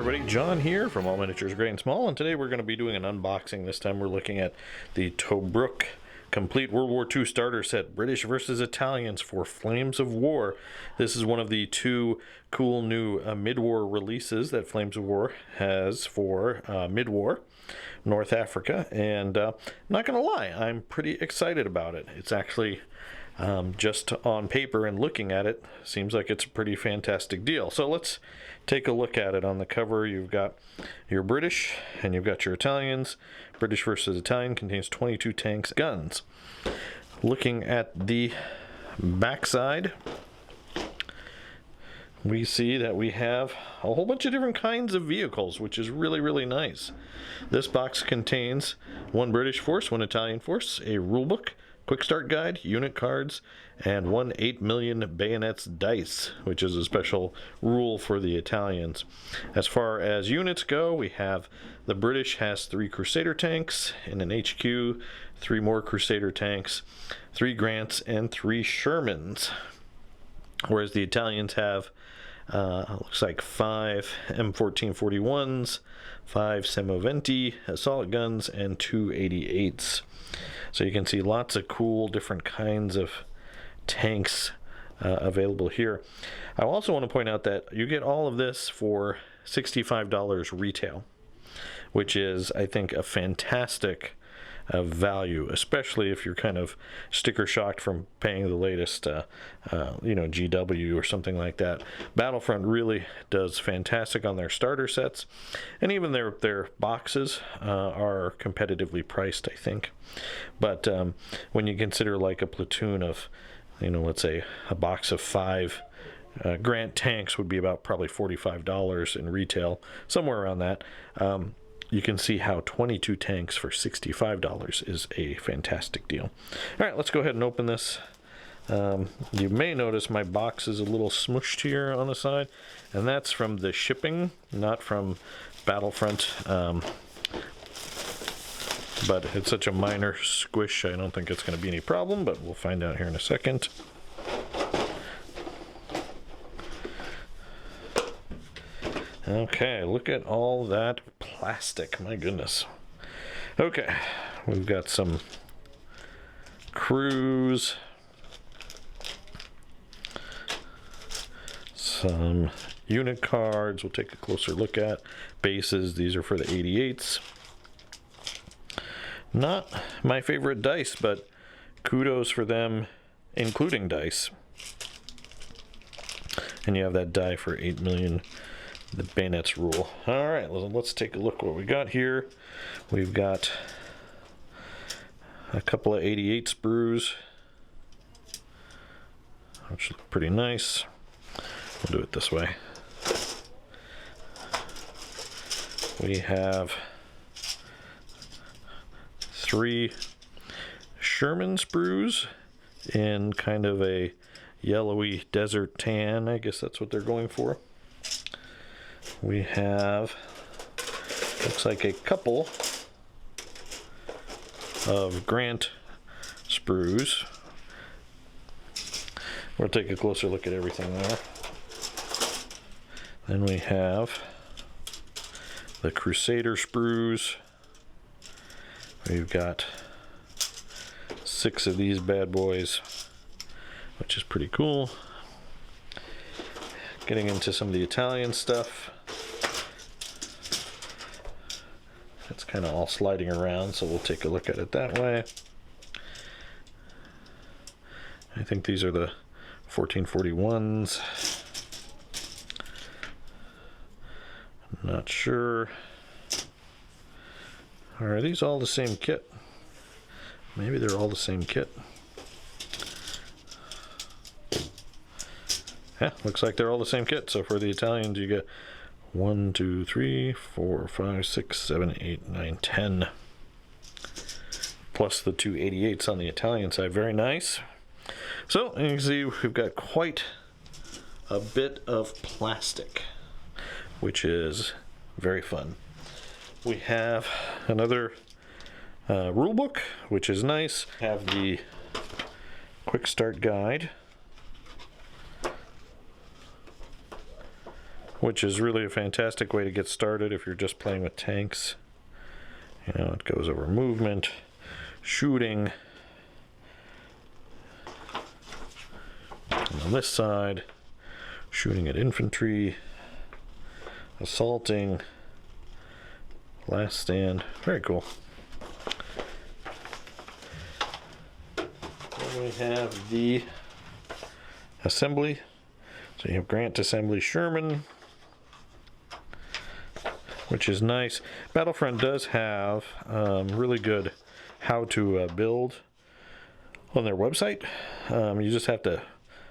everybody, John here from All Miniatures Great and Small, and today we're going to be doing an unboxing. This time we're looking at the Tobruk Complete World War II Starter Set, British versus Italians for Flames of War. This is one of the two cool new mid-war releases that Flames of War has for mid-war North Africa, and I'm not going to lie, I'm pretty excited about it. It's actually just on paper and looking at it, seems like it's a pretty fantastic deal. So let's take a look at it. On the cover, you've got your British and you've got your Italians. British versus Italian contains 22 tanks, guns. Looking at the backside, we see that we have a whole bunch of different kinds of vehicles, which is really nice. This box contains one British force, one Italian force, a rulebook, quick start guide, unit cards, and 8 million bayonets dice, which is a special rule for the Italians. As far as units go, we have the British has 3 Crusader tanks in an HQ, 3 more Crusader tanks, 3 Grants, and 3 Shermans. Whereas the Italians have looks like 5 M1441s, 5 Semoventi assault guns, and 2 88s. So you can see lots of cool different kinds of tanks available here. I also want to point out that you get all of this for $65 retail, which is, I think, a fantastic value, especially if you're kind of sticker shocked from paying the latest GW or something like that. Battlefront really does fantastic on their starter sets, and even their boxes are competitively priced, I think. But when you consider like a platoon of, let's say a box of 5 Grant tanks would be about probably $45 in retail, somewhere around that. You can see how 22 tanks for $65 is a fantastic deal. All right, let's go ahead and open this. You may notice my box is a little smushed here on the side, and that's from the shipping, not from Battlefront. But it's such a minor squish, I don't think it's going to be any problem, but we'll find out here in a second. Okay, look at all that plastic, my goodness. Okay, we've got some crews, some unit cards we'll take a closer look at, bases, these are for the 88s. Not my favorite dice, but kudos for them including dice. And you have that die for 8 million. The bayonets rule. Alright, let's take a look what we got here. We've got a couple of 88 Sprues, which look pretty nice. We'll do it this way. We have 3 Sherman Sprues in kind of a yellowy desert tan. I guess that's what they're going for. We have, looks like a couple of Grant Sprues. We'll take a closer look at everything there. Then we have the Crusader Sprues. We've got 6 of these bad boys, which is pretty cool. Getting into some of the Italian stuff. It's kind of all sliding around, so we'll take a look at it that way. I think these are the 1441s. Not sure. Are these all the same kit? Maybe they're all the same kit. Yeah, looks like they're all the same kit. So for the Italians, you get 1, 2, 3, 4, 5, 6, 7, 8, 9, 10. Plus the 2 88s on the Italian side. Very nice. So, you can see we've got quite a bit of plastic, which is very fun. We have another rule book, which is nice. We have the quick start guide. which is really a fantastic way to get started if you're just playing with tanks. You know, it goes over movement, shooting, and on this side, shooting at infantry, assaulting, last stand. Very cool. Then we have the assembly. So you have Grant Assembly Sherman, which is nice. Battlefront does have really good how to build on their website. You just have to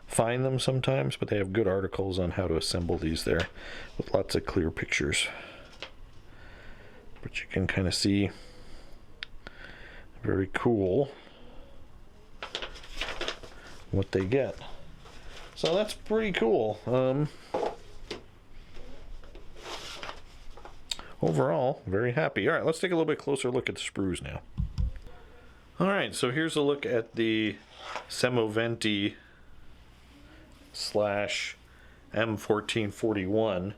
find them sometimes, but they have good articles on how to assemble these there with lots of clear pictures. But you can kind of see, very cool, what they get. So that's pretty cool. Overall, very happy. All right, let's take a little bit closer look at the sprues now. All right, so here's a look at the Semoventi / M1441.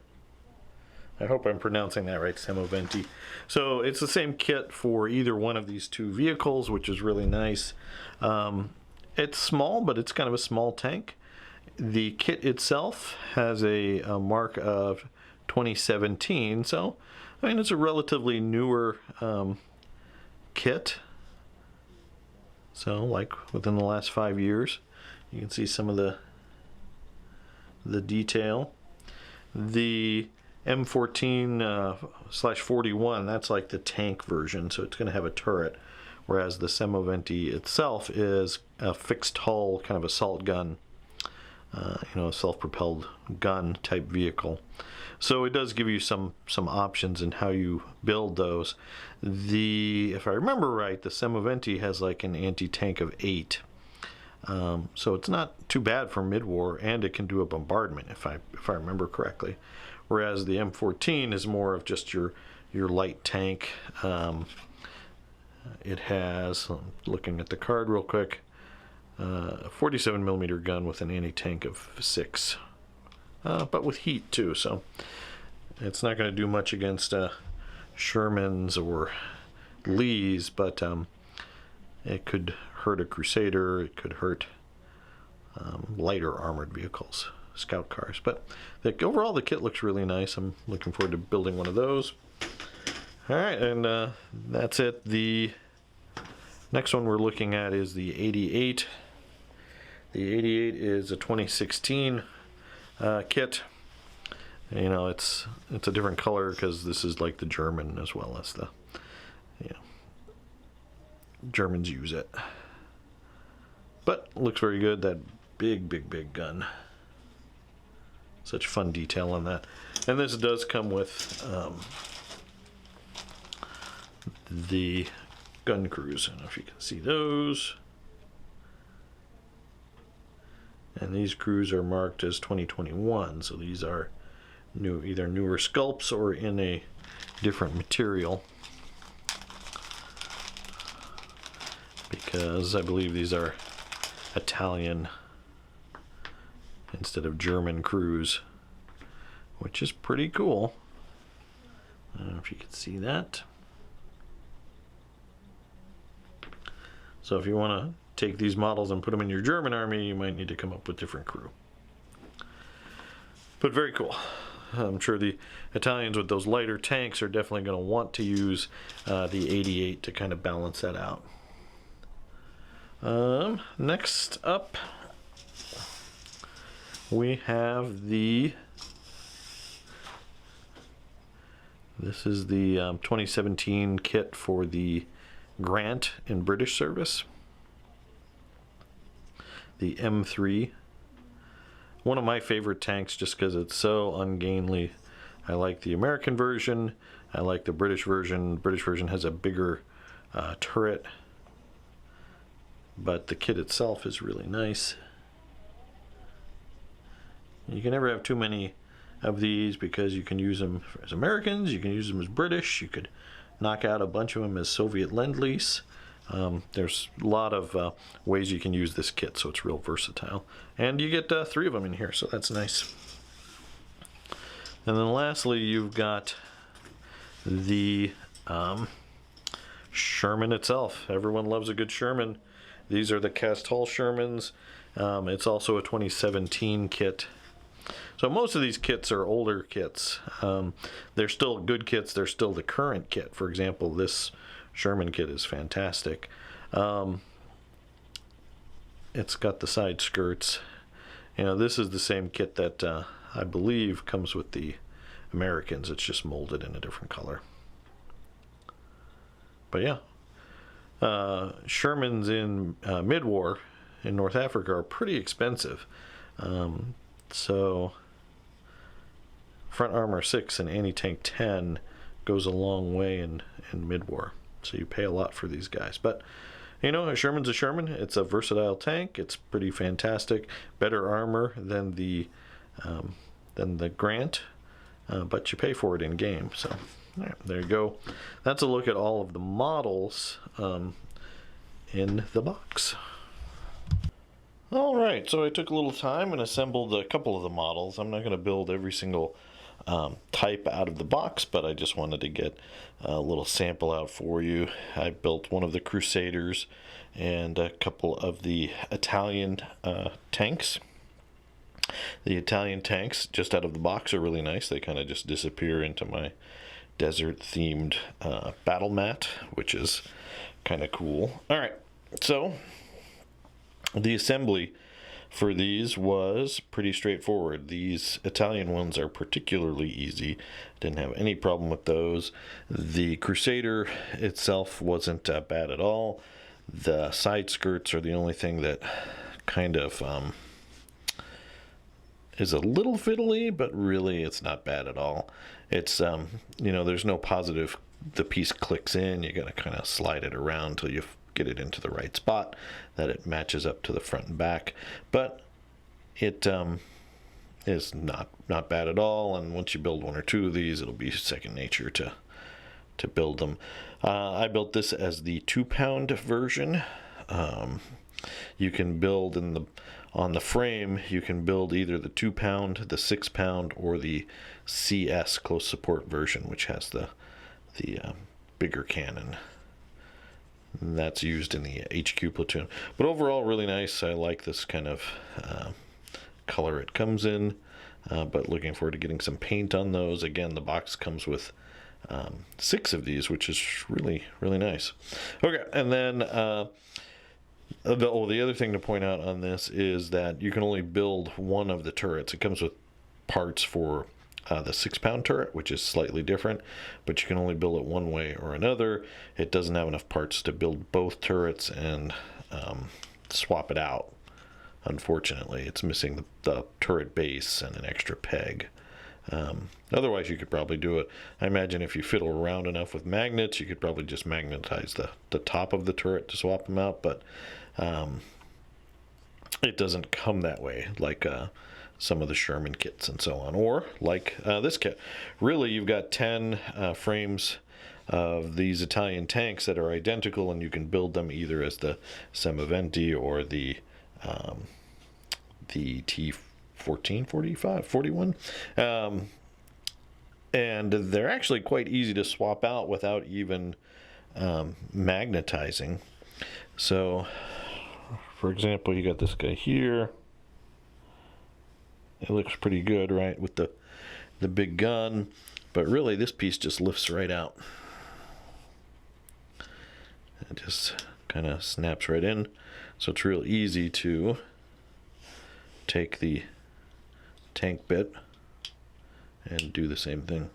I hope I'm pronouncing that right, Semoventi. So it's the same kit for either one of these two vehicles, which is really nice. It's small, but it's kind of a small tank. The kit itself has a mark of 2017, so I mean it's a relatively newer kit. So like within the last 5 years, you can see some of the detail. The M14/41, that's like the tank version, so it's going to have a turret, whereas the Semoventi itself is a fixed hull kind of assault gun. You know, a self-propelled gun type vehicle. So it does give you some options in how you build those. If I remember right, the Semoventi has like an anti-tank of 8. So it's not too bad for mid-war, and it can do a bombardment if I remember correctly. Whereas the M14 is more of just your light tank. It has, I'm looking at the card real quick, a 47mm gun with an anti-tank of 6, but with heat too, so it's not going to do much against Shermans or Lees, but it could hurt a Crusader, it could hurt lighter armored vehicles, scout cars. But overall the kit looks really nice. I'm looking forward to building one of those. Alright, and that's it. The next one we're looking at is the 88. The 88 is a 2016 kit. You know, it's a different color because this is like the German as well as the, you know, Germans use it. But looks very good. That big gun. Such fun detail on that. And this does come with the gun crews. I don't know if you can see those. And these crews are marked as 2021, so these are new, either newer sculpts or in a different material, because I believe these are Italian instead of German crews, which is pretty cool. I don't know if you can see that. So if you want to take these models and put them in your German army, you might need to come up with different crew. But very cool. I'm sure the Italians with those lighter tanks are definitely going to want to use the 88 to kind of balance that out. Next up, we have this is the 2017 kit for the Grant in British service. The M3. One of my favorite tanks just because it's so ungainly. I like the American version. I like the British version. The British version has a bigger turret. But the kit itself is really nice. You can never have too many of these because you can use them as Americans, you can use them as British, you could knock out a bunch of them as Soviet Lend-Lease. There's a lot of ways you can use this kit, so it's real versatile. And you get 3 of them in here, so that's nice. And then lastly, you've got the Sherman itself. Everyone loves a good Sherman. These are the cast hull Shermans. It's also a 2017 kit. So most of these kits are older kits. They're still good kits. They're still the current kit. For example, this Sherman kit is fantastic. It's got the side skirts. You know, this is the same kit that I believe comes with the Americans. It's just molded in a different color. But yeah, Shermans in mid-war in North Africa are pretty expensive. So front armor 6 and anti-tank 10 goes a long way in mid-war. So you pay a lot for these guys. But you know, a Sherman's a Sherman. It's a versatile tank. It's pretty fantastic. Better armor than the Grant, but you pay for it in game. So there you go. That's a look at all of the models in the box. All right, so I took a little time and assembled a couple of the models. I'm not going to build every single type out of the box, but I just wanted to get a little sample out for you. I built one of the Crusaders and a couple of the Italian tanks. The Italian tanks just out of the box are really nice. They kind of just disappear into my desert themed battle mat, which is kind of cool. All right, so the assembly for these was pretty straightforward. These Italian ones are particularly easy. Didn't have any problem with those. The Crusader itself wasn't bad at all. The side skirts are the only thing that kind of is a little fiddly, but really it's not bad at all. It's you know, there's no positive. The piece clicks in. You got to kind of slide it around till you get it into the right spot that it matches up to the front and back. But it is not bad at all. And once you build one or two of these, it'll be second nature to build them. I built this as the 2-pound version. You can build on the frame, you can build either the 2-pound, the 6-pound, or the CS close support version, which has the bigger cannon. And that's used in the HQ platoon. But overall, really nice. I like this kind of color it comes in. But looking forward to getting some paint on those. Again, the box comes with 6 of these, which is really, really nice. Okay, and then the other thing to point out on this is that you can only build one of the turrets. It comes with parts for the 6-pound turret, which is slightly different, but you can only build it one way or another. It doesn't have enough parts to build both turrets and swap it out. Unfortunately, it's missing the turret base and an extra peg. Otherwise, you could probably do it. I imagine if you fiddle around enough with magnets, you could probably just magnetize the top of the turret to swap them out, but it doesn't come that way like some of the Sherman kits and so on, or like this kit. Really, you've got 10 frames of these Italian tanks that are identical, and you can build them either as the Semaventi or the T14, 45, 41. And they're actually quite easy to swap out without even magnetizing. So, for example, you got this guy here. It looks pretty good, right, with the big gun, but really this piece just lifts right out. It just kind of snaps right in, so it's real easy to take the tank bit and do the same thing.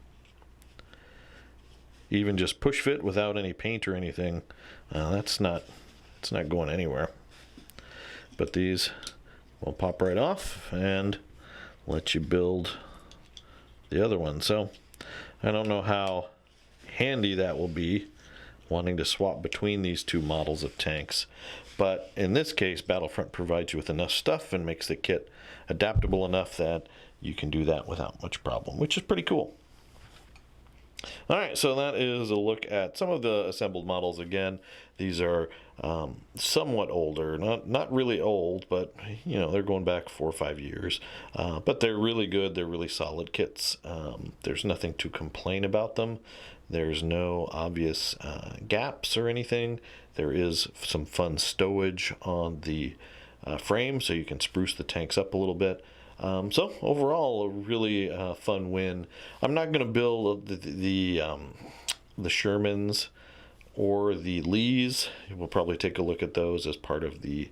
Even just push fit without any paint or anything, it's not going anywhere. But these will pop right off and let you build the other one. So I don't know how handy that will be, wanting to swap between these two models of tanks, but in this case Battlefront provides you with enough stuff and makes the kit adaptable enough that you can do that without much problem, which is pretty cool. All right, so that is a look at some of the assembled models. Again, these are somewhat older, not really old, but you know, they're going back 4 or 5 years. But they're really good. They're really solid kits. There's nothing to complain about them. There's no obvious gaps or anything. There is some fun stowage on the frame, so you can spruce the tanks up a little bit. So overall, a really fun win. I'm not going to build the Shermans or the Lees. We'll probably take a look at those as part of the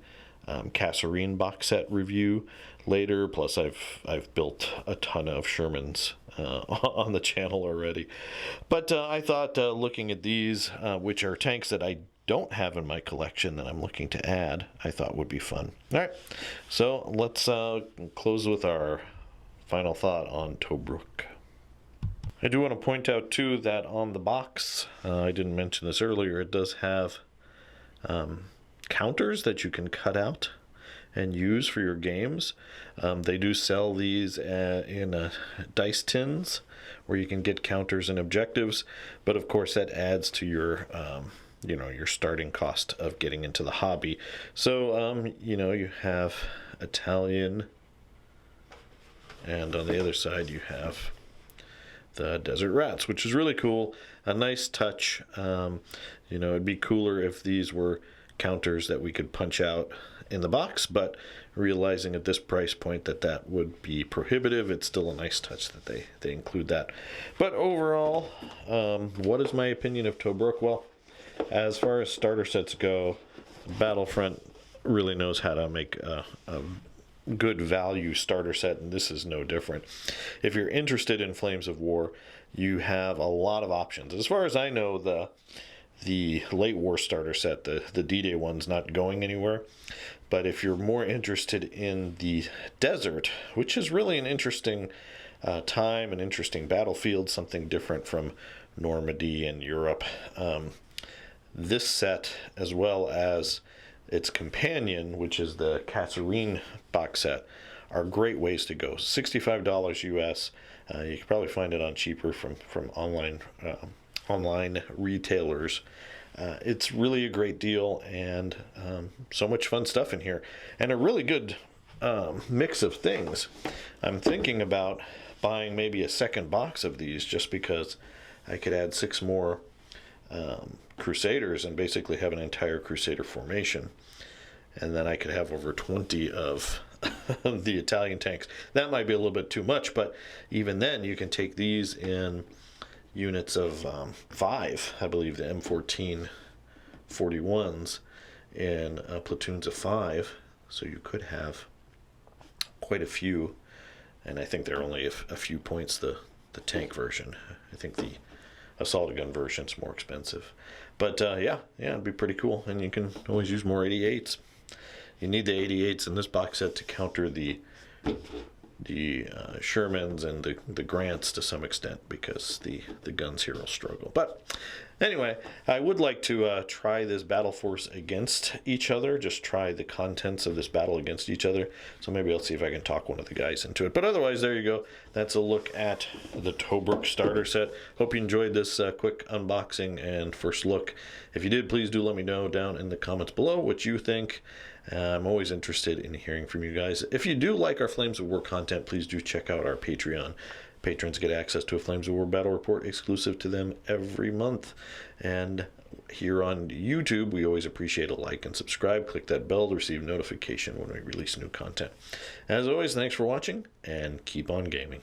Kasserine box set review later. Plus, I've built a ton of Shermans on the channel already. But I thought looking at these, which are tanks that I don't have in my collection that I'm looking to add, I thought would be fun. All right, so let's close with our final thought on Tobruk. I do want to point out too that on the box, I didn't mention this earlier, it does have counters that you can cut out and use for your games. They do sell these in dice tins where you can get counters and objectives, but of course that adds to your you know, your starting cost of getting into the hobby. So you know, you have Italian, and on the other side you have the Desert Rats, which is really cool. A nice touch. You know, it'd be cooler if these were counters that we could punch out in the box, but realizing at this price point that would be prohibitive, it's still a nice touch that they include that. But overall, what is my opinion of Tobruk? Well, as far as starter sets go, Battlefront really knows how to make a good value starter set, and this is no different. If you're interested in Flames of War, you have a lot of options. As far as I know, the late war starter set, the D-Day one's not going anywhere. But if you're more interested in the desert, which is really an interesting time, an interesting battlefield, something different from Normandy and Europe, this set, as well as its companion, which is the Kasserine box set, are great ways to go. $65 US. You can probably find it on cheaper from online retailers. It's really a great deal, and so much fun stuff in here, and a really good mix of things. I'm thinking about buying maybe a second box of these, just because I could add 6 more Crusaders and basically have an entire Crusader formation, and then I could have over 20 of the Italian tanks. That might be a little bit too much, but even then you can take these in units of 5. I believe the M14 41s in platoons of 5, so you could have quite a few, and I think they're only a few points the tank version. I think the assault gun version is more expensive, but yeah, it'd be pretty cool, and you can always use more 88s. You need the 88s in this box set to counter the Shermans and the Grants to some extent, because the guns here will struggle. But anyway, I would like to try this battle force against each other, just try the contents of this battle against each other. So maybe I'll see if I can talk one of the guys into it. But otherwise, there you go. That's a look at the Tobruk starter set. Hope you enjoyed this quick unboxing and first look. If you did, please do let me know down in the comments below what you think. I'm always interested in hearing from you guys. If you do like our Flames of War content, please do check out our Patreon. Patrons get access to a Flames of War battle report exclusive to them every month. And here on YouTube, we always appreciate a like and subscribe. Click that bell to receive notification when we release new content. As always, thanks for watching, and keep on gaming.